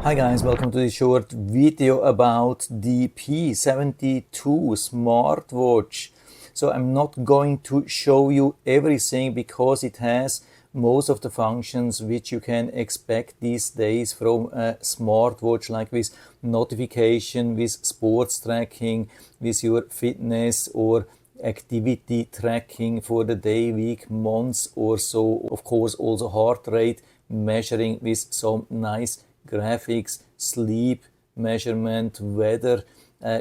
Hi guys, welcome to this short video about the P72 smartwatch. So I'm not going to show you everything because it has most of the functions which you can expect these days from a smartwatch, like with notification, with sports tracking, with your fitness or activity tracking for the day, week, months or so. Of course, also heart rate measuring with some nice graphics, sleep measurement, weather,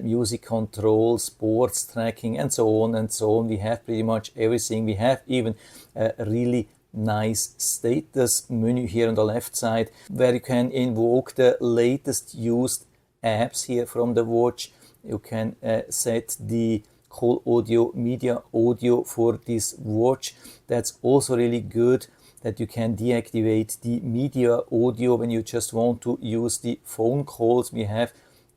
music control, sports tracking, and so on and so on. We have pretty much everything. We have even a really nice status menu here on the left side where you can invoke the latest used apps here from the watch. You can set the whole audio, media audio for this watch. That's also really good, that you can deactivate the media audio when you just want to use the phone calls. We have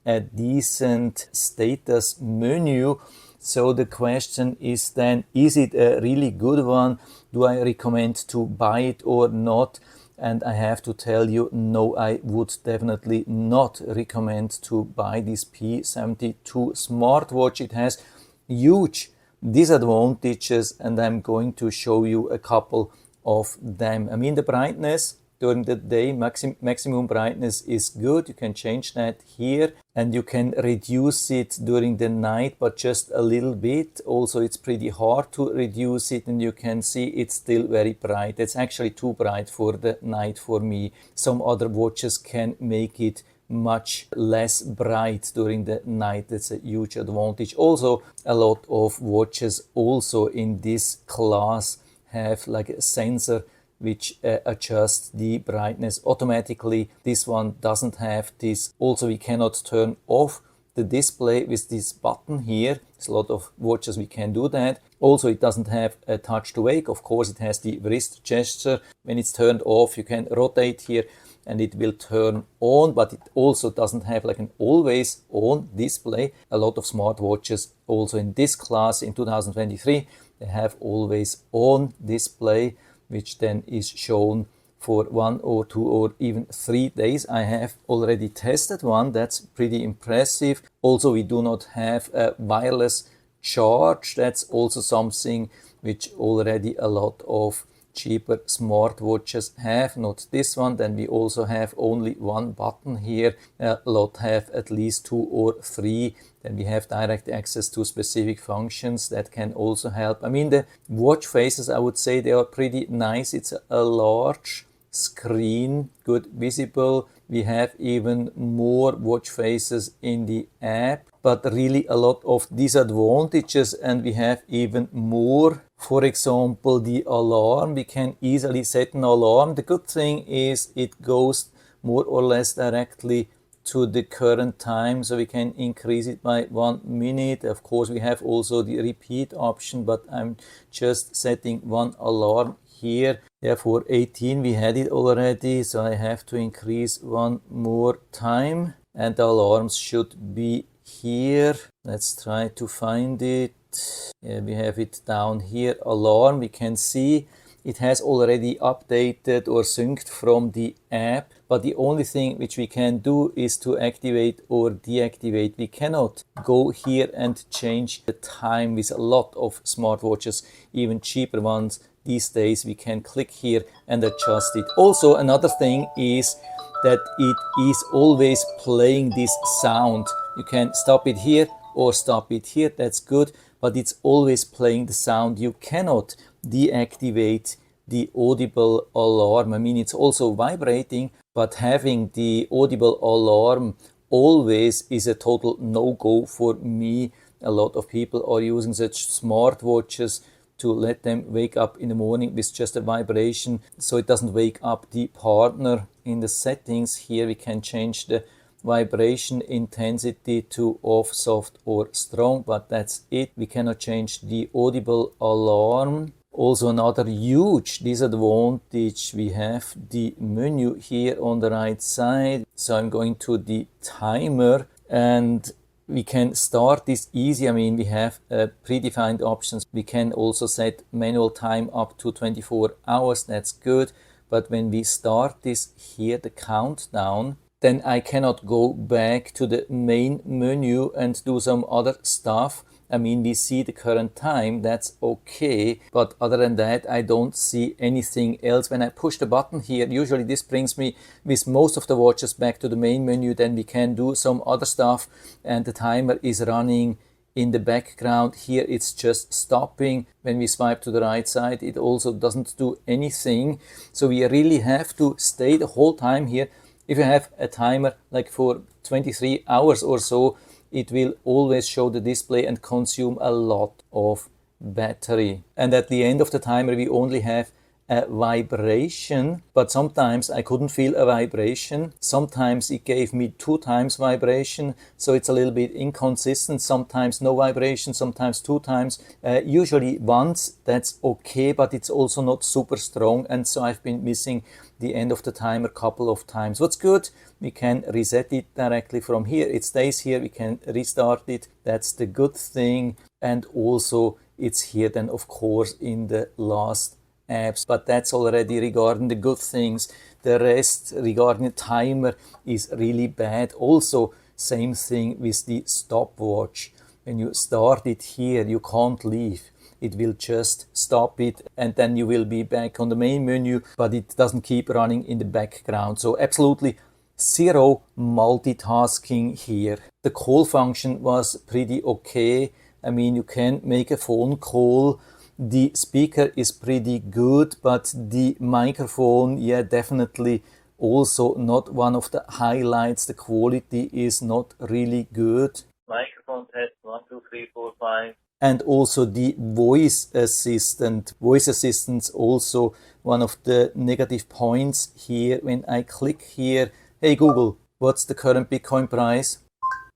a decent status menu. So the question is then, is it a really good one? Do I recommend to buy it or not? And I have to tell you, no, I would definitely not recommend to buy this P72 smartwatch. It has huge disadvantages, and I'm going to show you a couple of them. I mean, the brightness during the day, maximum brightness is good. You can change that here, and you can reduce it during the night, but just a little bit. Also, it's pretty hard to reduce it, and you can see it's still very bright. It's actually too bright for the night for me. Some other watches can make it much less bright during the night. That's a huge advantage. Also, a lot of watches also in this class have like a sensor which adjusts the brightness automatically. This one doesn't have this. Also, we cannot turn off the display with this button here. There's a lot of watches we can do that. Also, it doesn't have a touch to wake. Of course, it has the wrist gesture. When it's turned off, you can rotate here and it will turn on, but it also doesn't have like an always on display. A lot of smartwatches also in this class in 2023, they have always on display, which then is shown for 1 or 2 or even 3 days. I have already tested one. That's pretty impressive. Also, we do not have a wireless charge. That's also something which already a lot of cheaper smartwatches have. Not this one. Then we also have only one button here. A lot have at least 2 or 3. Then we have direct access to specific functions that can also help. I mean, the watch faces, I would say they are pretty nice. It's a large screen, good visible. We have even more watch faces in the app, but really a lot of disadvantages, and we have even more. For example, the alarm. We can easily set an alarm. The good thing is it goes more or less directly to the current time, so we can increase it by 1 minute. Of course, we have also the repeat option, but I'm just setting one alarm here. Therefore 18 we had it already, so I have to increase one more time, and the alarms should be here. Let's try to find it. Yeah, we have it down here. Alarm, we can see it has already updated or synced from the app, but the only thing which we can do is to activate or deactivate. We cannot go here and change the time. With a lot of smartwatches, even cheaper ones these days, we can click here and adjust it. Also, another thing is that it is always playing this sound. You can stop it here or stop it here. That's good, but it's always playing the sound. You cannot deactivate the audible alarm. I mean, it's also vibrating, but having the audible alarm always is a total no-go for me. A lot of people are using such smartwatches to let them wake up in the morning with just a vibration, so it doesn't wake up the partner. In the settings here, we can change the vibration intensity to off, soft or strong, but that's it. We cannot change the audible alarm. Also, another huge disadvantage, we have the menu here on the right side. So I'm going to the timer, and we can start this easy. I mean, we have predefined options. We can also set manual time up to 24 hours. That's good. But when we start this here, the countdown, then I cannot go back to the main menu and do some other stuff. I mean, we see the current time, that's okay, but other than that, I don't see anything else. When I push the button here, usually this brings me with most of the watches back to the main menu, then we can do some other stuff, and the timer is running in the background. Here it's just stopping. When we swipe to the right side, it also doesn't do anything. So we really have to stay the whole time here. If you have a timer like for 23 hours or so, it will always show the display and consume a lot of battery. And at the end of the timer, we only have a vibration, but sometimes I couldn't feel a vibration. Sometimes it gave me 2 times vibration, so it's a little bit inconsistent. Sometimes no vibration, sometimes 2 times. Usually once, that's okay, but it's also not super strong, and so I've been missing the end of the timer a couple of times. What's good, we can reset it directly from here. It stays here, we can restart it. That's the good thing. And also it's here then, of course, in the last apps, but that's already regarding the good things. The rest regarding the timer is really bad. Also, same thing with the stopwatch. When you start it here, you can't leave. It will just stop it, and then you will be back on the main menu, but it doesn't keep running in the background. So absolutely zero multitasking here. The call function was pretty okay. I mean, you can make a phone call. The speaker is pretty good, but the microphone, yeah, definitely also not one of the highlights. The quality is not really good. Microphone test 1, 2, 3, 4, 5. And also the voice assistant. Voice assistant's also one of the negative points here. When I click here, hey Google, what's the current Bitcoin price?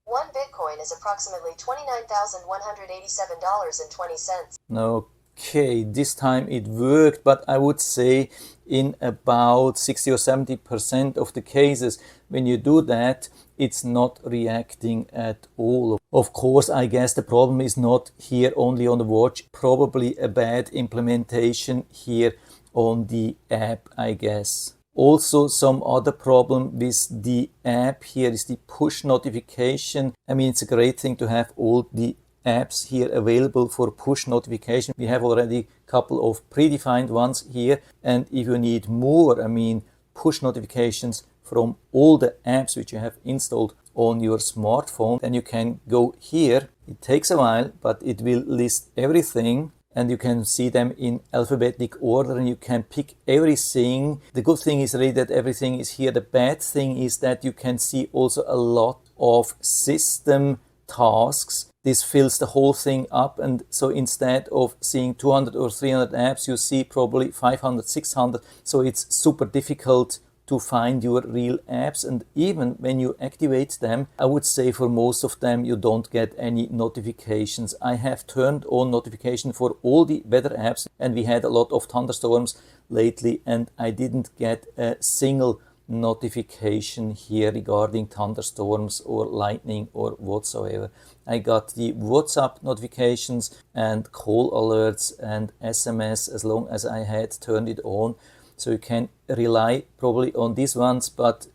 1 Bitcoin is approximately $29,187.20. Okay, this time it worked, but I would say in about 60 or 70% of the cases, when you do that, it's not reacting at all. Of course, I guess the problem is not here only on the watch, probably a bad implementation here on the app, I guess. Also, some other problem with the app here is the push notification. I mean, it's a great thing to have all the apps here available for push notification. We have already a couple of predefined ones here, and if you need more, I mean, push notifications from all the apps which you have installed on your smartphone, then you can go here. It takes a while, but it will list everything, and you can see them in alphabetic order, and you can pick everything. The good thing is really that everything is here. The bad thing is that you can see also a lot of system tasks. This fills the whole thing up, and so instead of seeing 200 or 300 apps, you see probably 500, 600. So it's super difficult to find your real apps, and even when you activate them, I would say for most of them you don't get any notifications. I have turned on notification for all the weather apps, and we had a lot of thunderstorms lately, and I didn't get a single notification here regarding thunderstorms or lightning or whatsoever. I got the WhatsApp notifications and call alerts and SMS as long as I had turned it on. So you can rely probably on these ones, but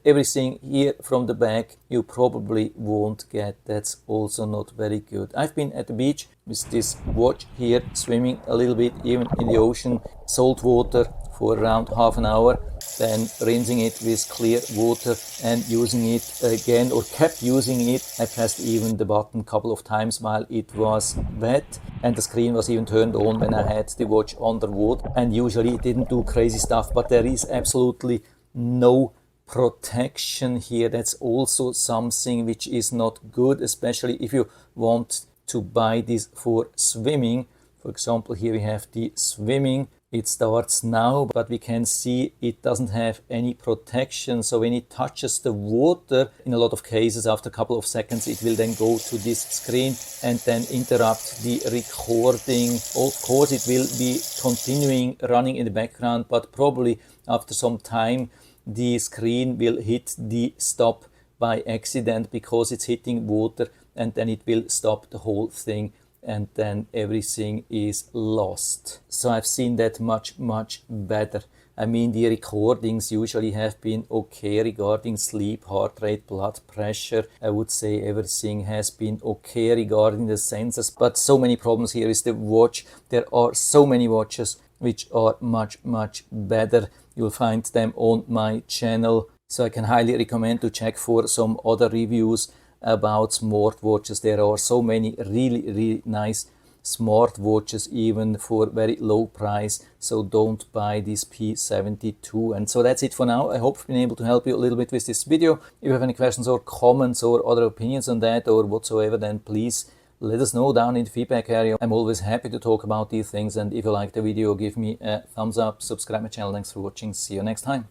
everything here from the back you probably won't get. That's also not very good. I've been at the beach with this watch here, swimming a little bit, even in the ocean, salt water for around half an hour, then rinsing it with clear water and using it again, or kept using it. I pressed even the button a couple of times while it was wet, and the screen was even turned on when I had the watch underwater, and usually it didn't do crazy stuff, but there is absolutely no protection here. That's also something which is not good, especially if you want to buy this for swimming. For example, here we have the swimming. It starts now, but we can see it doesn't have any protection. So when it touches the water, in a lot of cases, after a couple of seconds, it will then go to this screen and then interrupt the recording. Of course, it will be continuing running in the background, but probably after some time, the screen will hit the stop by accident because it's hitting water, and then it will stop the whole thing, and then everything is lost. So I've seen that much better. I mean, the recordings usually have been okay regarding sleep, heart rate, blood pressure. I would say everything has been okay regarding the sensors, but so many problems here is the watch. There are so many watches which are much better. You'll find them on my channel, so I can highly recommend to check for some other reviews about smartwatches. There are so many really nice smartwatches even for very low price, so don't buy this P72. And so that's it for now. I hope I've been able to help you a little bit with this video. If you have any questions or comments or other opinions on that or whatsoever, then please let us know down in the feedback area. I'm always happy to talk about these things, and if you like the video, give me a thumbs up, subscribe my channel. Thanks for watching. See you next time.